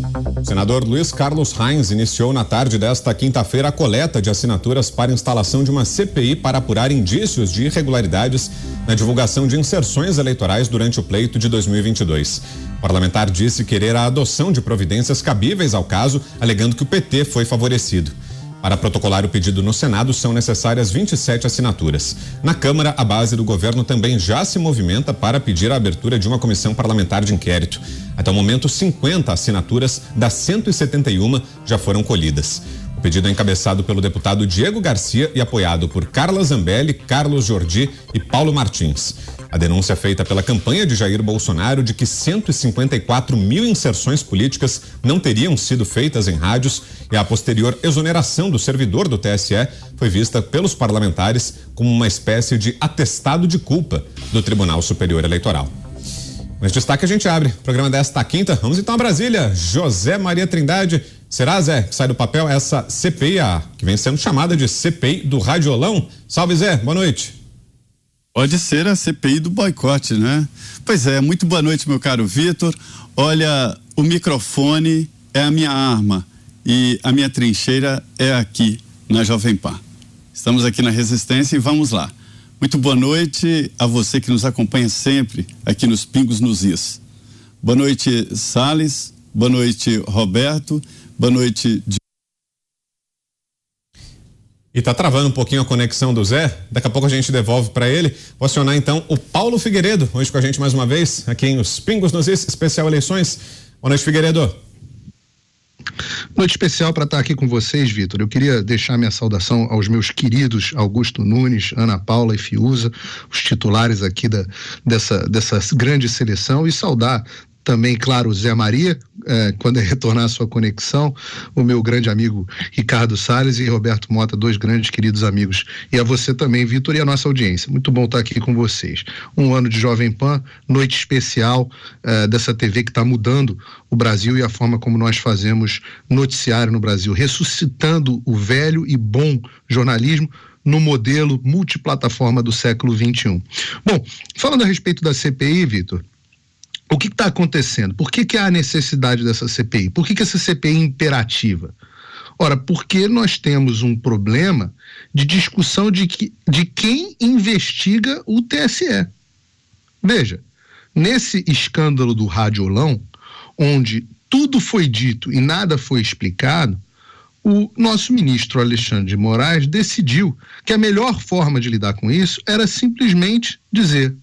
O senador Luiz Carlos Reins iniciou na tarde desta quinta-feira a coleta de assinaturas para instalação de uma CPI para apurar indícios de irregularidades na divulgação de inserções eleitorais durante o pleito de 2022. O parlamentar disse querer a adoção de providências cabíveis ao caso, alegando que o PT foi favorecido. Para protocolar o pedido no Senado, são necessárias 27 assinaturas. Na Câmara, a base do governo também já se movimenta para pedir a abertura de uma comissão parlamentar de inquérito. Até o momento, 50 assinaturas das 171 já foram colhidas. O pedido é encabeçado pelo deputado Diego Garcia e apoiado por Carla Zambelli, Carlos Jordi e Paulo Martins. A denúncia é feita pela campanha de Jair Bolsonaro de que 154 mil inserções políticas não teriam sido feitas em rádios e a posterior exoneração do servidor do TSE foi vista pelos parlamentares como uma espécie de atestado de culpa do Tribunal Superior Eleitoral. Mas destaque a gente abre. O programa desta quinta. Vamos então a Brasília. José Maria Trindade. Será, Zé, que sai do papel essa CPI, que vem sendo chamada de CPI do Radiolão? Salve, Zé. Boa noite. Pode ser a CPI do boicote, né? Pois é, muito boa noite, meu caro Vitor. Olha, o microfone é a minha arma e a minha trincheira é aqui, na Jovem Pan. Estamos aqui na Resistência e vamos lá. Muito boa noite a você que nos acompanha sempre aqui nos Pingos nos Is. Boa noite, Salles. Boa noite, Roberto. Boa noite. E tá travando um pouquinho a conexão do Zé, daqui a pouco a gente devolve para ele. Vou acionar então o Paulo Figueiredo, hoje com a gente mais uma vez, aqui em Os Pingos nos Is, especial eleições. Boa noite, Figueiredo. Noite especial para estar aqui com vocês, Vitor. Eu queria deixar minha saudação aos meus queridos Augusto Nunes, Ana Paula e Fiuza, os titulares aqui dessa grande seleção, e saudar também, claro, Zé Maria, quando retornar a sua conexão, o meu grande amigo Ricardo Salles e Roberto Mota, dois grandes queridos amigos. E a você também, Vitor, e a nossa audiência. Muito bom estar aqui com vocês. Um ano de Jovem Pan, noite especial dessa TV que está mudando o Brasil e a forma como nós fazemos noticiário no Brasil, ressuscitando o velho e bom jornalismo no modelo multiplataforma do século XXI. Bom, falando a respeito da CPI, Vitor, o que está acontecendo? Por que há a necessidade dessa CPI? Por que essa CPI é imperativa? Ora, porque nós temos um problema de discussão de quem investiga o TSE. Veja, nesse escândalo do Radiolão, onde tudo foi dito e nada foi explicado, o nosso ministro Alexandre de Moraes decidiu que a melhor forma de lidar com isso era simplesmente dizer: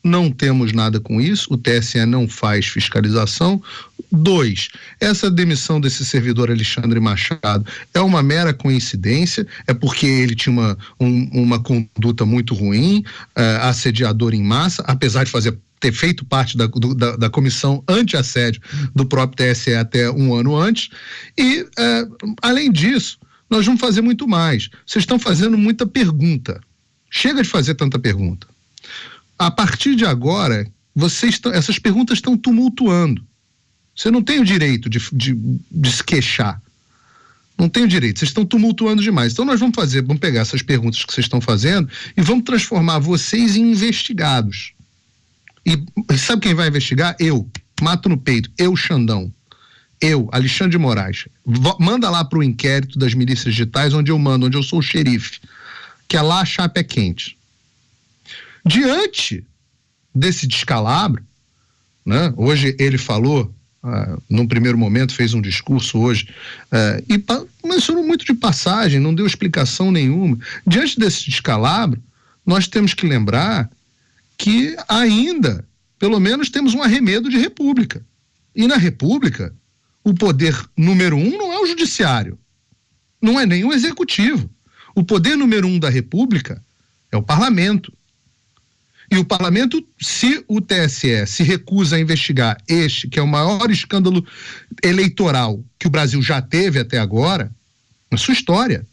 não temos nada com isso, o TSE não faz fiscalização. 2, essa demissão desse servidor Alexandre Machado é uma mera coincidência, é porque ele tinha uma conduta muito ruim, assediador em massa, apesar de ter feito parte da comissão anti-assédio do próprio TSE até um ano antes. E, além disso, nós vamos fazer muito mais. Vocês estão fazendo muita pergunta. Chega de fazer tanta pergunta. A partir de agora, essas perguntas estão tumultuando. Você não tem o direito de se queixar. Não tem o direito, vocês estão tumultuando demais. Então nós vamos pegar essas perguntas que vocês estão fazendo e vamos transformar vocês em investigados. E sabe quem vai investigar? Eu, mato no peito, eu, Xandão. Eu, Alexandre de Moraes. Manda lá para o inquérito das milícias digitais, onde eu sou o xerife. Que é lá a chapa é quente. Diante desse descalabro, né, hoje ele falou, num primeiro momento fez um discurso hoje, e mencionou muito de passagem, não deu explicação nenhuma. Diante desse descalabro, nós temos que lembrar que ainda, pelo menos, temos um arremedo de república. E na república, o poder número 1 não é o judiciário, não é nem o executivo. O poder número 1 da república é o parlamento. E o parlamento, se o TSE se recusa a investigar que é o maior escândalo eleitoral que o Brasil já teve até agora, na sua história,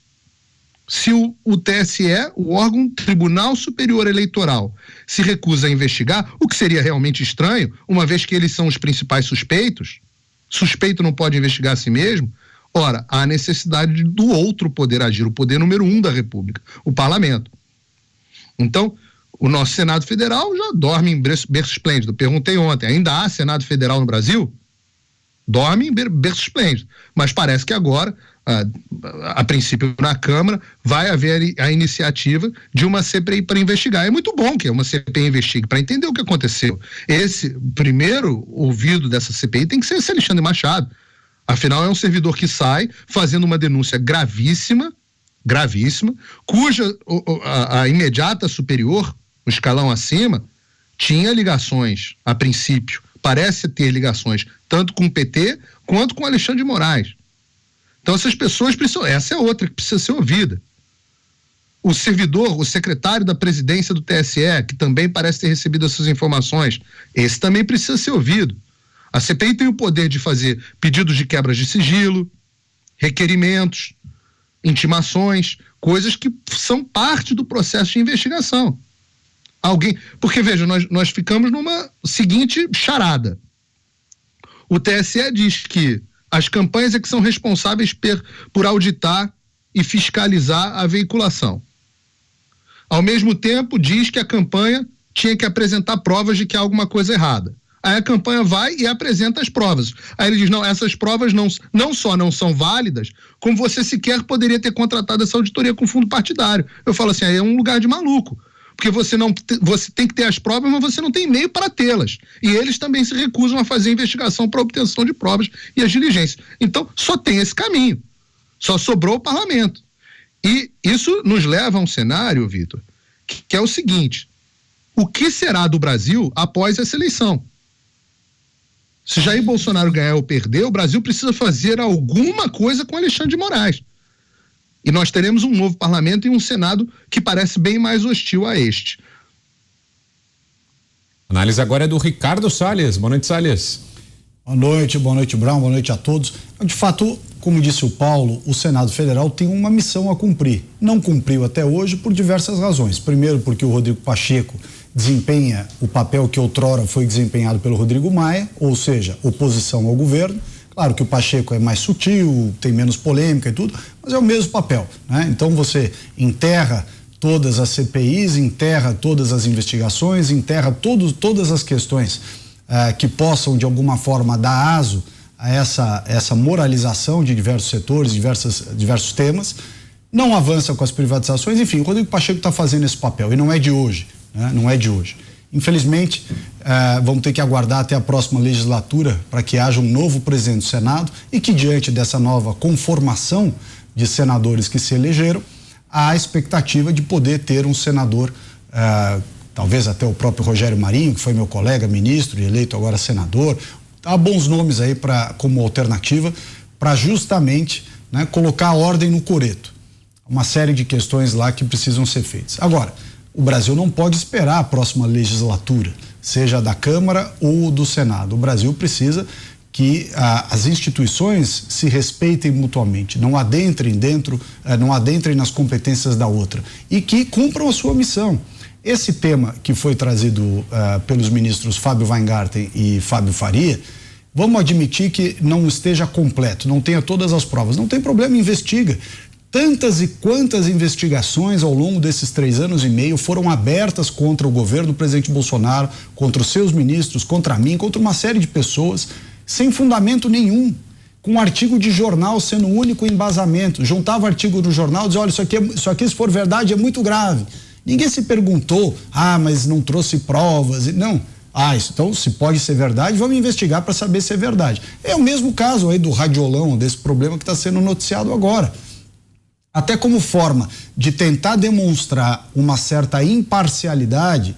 se o TSE, o órgão Tribunal Superior Eleitoral, se recusa a investigar, o que seria realmente estranho, uma vez que eles são os principais suspeitos, suspeito não pode investigar a si mesmo, ora, há necessidade do outro poder agir, o poder número 1 da República, o parlamento. Então, o nosso Senado Federal já dorme em berço esplêndido. Perguntei ontem, ainda há Senado Federal no Brasil? dorme em berço esplêndido. Mas parece que agora, a princípio na Câmara, vai haver a iniciativa de uma CPI para investigar. É muito bom que uma CPI investigue, para entender o que aconteceu. Esse primeiro ouvido dessa CPI tem que ser esse Alexandre Machado. Afinal, é um servidor que sai fazendo uma denúncia gravíssima, cuja a imediata superior, o escalão acima, tinha ligações, a princípio, parece ter ligações tanto com o PT quanto com Alexandre de Moraes. Então essas pessoas precisam, essa é outra que precisa ser ouvida. O servidor, o secretário da presidência do TSE, que também parece ter recebido essas informações, esse também precisa ser ouvido. A CPI tem o poder de fazer pedidos de quebra de sigilo, requerimentos, intimações, coisas que são parte do processo de investigação. Porque veja, nós ficamos numa seguinte charada. O TSE diz que as campanhas é que são responsáveis por auditar e fiscalizar a veiculação. Ao mesmo tempo, diz que a campanha tinha que apresentar provas de que há alguma coisa errada. Aí a campanha vai e apresenta as provas. Aí ele diz, não, essas provas não só não são válidas, como você sequer poderia ter contratado essa auditoria com fundo partidário. Eu falo assim, aí é um lugar de maluco. Porque você tem que ter as provas, mas você não tem meio para tê-las. E eles também se recusam a fazer investigação para obtenção de provas e as diligências. Então, só tem esse caminho. Só sobrou o parlamento. E isso nos leva a um cenário, Vitor, que é o seguinte: o que será do Brasil após essa eleição? Se Jair Bolsonaro ganhar ou perder, o Brasil precisa fazer alguma coisa com Alexandre de Moraes. E nós teremos um novo parlamento e um Senado que parece bem mais hostil a este. A análise agora é do Ricardo Salles. Boa noite, Salles. Boa noite, Brown, boa noite a todos. De fato, como disse o Paulo, o Senado Federal tem uma missão a cumprir. Não cumpriu até hoje por diversas razões. Primeiro, porque o Rodrigo Pacheco desempenha o papel que outrora foi desempenhado pelo Rodrigo Maia, ou seja, oposição ao governo. Claro que o Pacheco é mais sutil, tem menos polêmica e tudo, mas é o mesmo papel, né? Então você enterra todas as CPIs, enterra todas as investigações, enterra todas as questões que possam de alguma forma dar aso a essa moralização de diversos setores, diversos temas, não avança com as privatizações. Enfim, o Rodrigo Pacheco está fazendo esse papel e não é de hoje, né? Não é de hoje. Infelizmente, vamos ter que aguardar até a próxima legislatura para que haja um novo presidente do Senado e que, diante dessa nova conformação de senadores que se elegeram, há a expectativa de poder ter um senador, talvez até o próprio Rogério Marinho, que foi meu colega ministro e eleito agora senador. Há bons nomes aí como alternativa para justamente, né, colocar a ordem no coreto. Uma série de questões lá que precisam ser feitas. Agora, o Brasil não pode esperar a próxima legislatura, seja da Câmara ou do Senado. O Brasil precisa que as instituições se respeitem mutuamente, não adentrem nas competências da outra e que cumpram a sua missão. Esse tema que foi trazido pelos ministros Fábio Weingarten e Fábio Faria, vamos admitir que não esteja completo, não tenha todas as provas, não tem problema, investiga. Tantas e quantas investigações ao longo desses 3 anos e meio foram abertas contra o governo do presidente Bolsonaro, contra os seus ministros, contra mim, contra uma série de pessoas, sem fundamento nenhum, com um artigo de jornal sendo o único embasamento. Juntava o artigo do jornal e dizia, olha, isso aqui se for verdade é muito grave. Ninguém se perguntou, mas não trouxe provas, não. Então se pode ser verdade, vamos investigar para saber se é verdade. É o mesmo caso aí do radiolão, desse problema que está sendo noticiado agora. Até como forma de tentar demonstrar uma certa imparcialidade,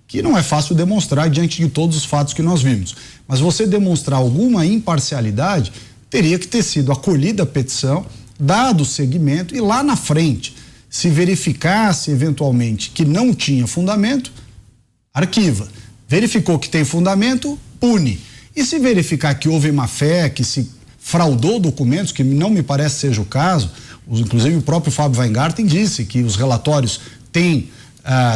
que não é fácil demonstrar diante de todos os fatos que nós vimos. Mas você demonstrar alguma imparcialidade, teria que ter sido acolhida a petição, dado o segmento e lá na frente, se verificasse eventualmente que não tinha fundamento, arquiva. Verificou que tem fundamento, pune. E se verificar que houve má fé, que se fraudou documentos, que não me parece seja o caso, inclusive o próprio Fábio Weingarten disse que os relatórios têm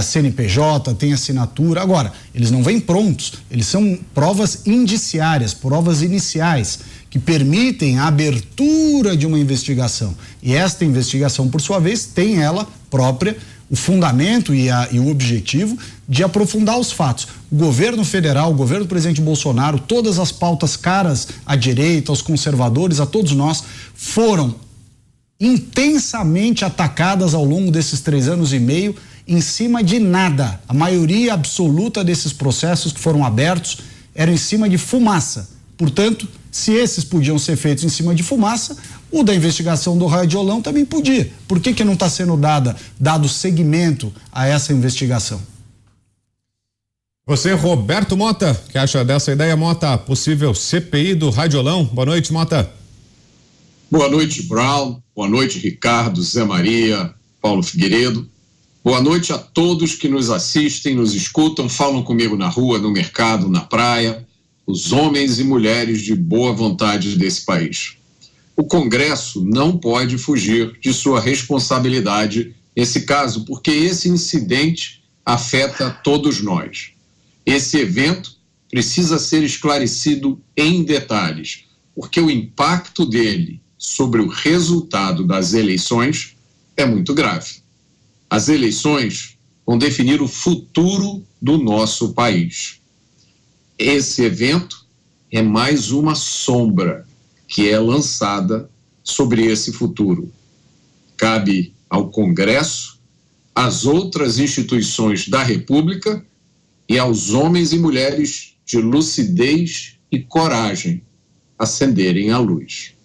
CNPJ, têm assinatura. Agora, eles não vêm prontos, eles são provas indiciárias, provas iniciais, que permitem a abertura de uma investigação. E esta investigação, por sua vez, tem ela própria o fundamento e o objetivo de aprofundar os fatos. O governo federal, o governo do presidente Bolsonaro, todas as pautas caras à direita, aos conservadores, a todos nós, foram intensamente atacadas ao longo desses 3 anos e meio, em cima de nada. A maioria absoluta desses processos que foram abertos eram em cima de fumaça. Portanto, se esses podiam ser feitos em cima de fumaça, o da investigação do Radiolão também podia. Por que não está sendo dado seguimento a essa investigação? Você, Roberto Mota, que acha dessa ideia, Mota, possível CPI do Radiolão? Boa noite, Mota. Boa noite, Brown. Boa noite, Ricardo, Zé Maria, Paulo Figueiredo. Boa noite a todos que nos assistem, nos escutam, falam comigo na rua, no mercado, na praia, os homens e mulheres de boa vontade desse país. O Congresso não pode fugir de sua responsabilidade nesse caso, porque esse incidente afeta todos nós. Esse evento precisa ser esclarecido em detalhes, porque o impacto dele sobre o resultado das eleições é muito grave. As eleições vão definir o futuro do nosso país. Esse evento é mais uma sombra que é lançada sobre esse futuro. Cabe ao Congresso, às outras instituições da República e aos homens e mulheres de lucidez e coragem acenderem a luz.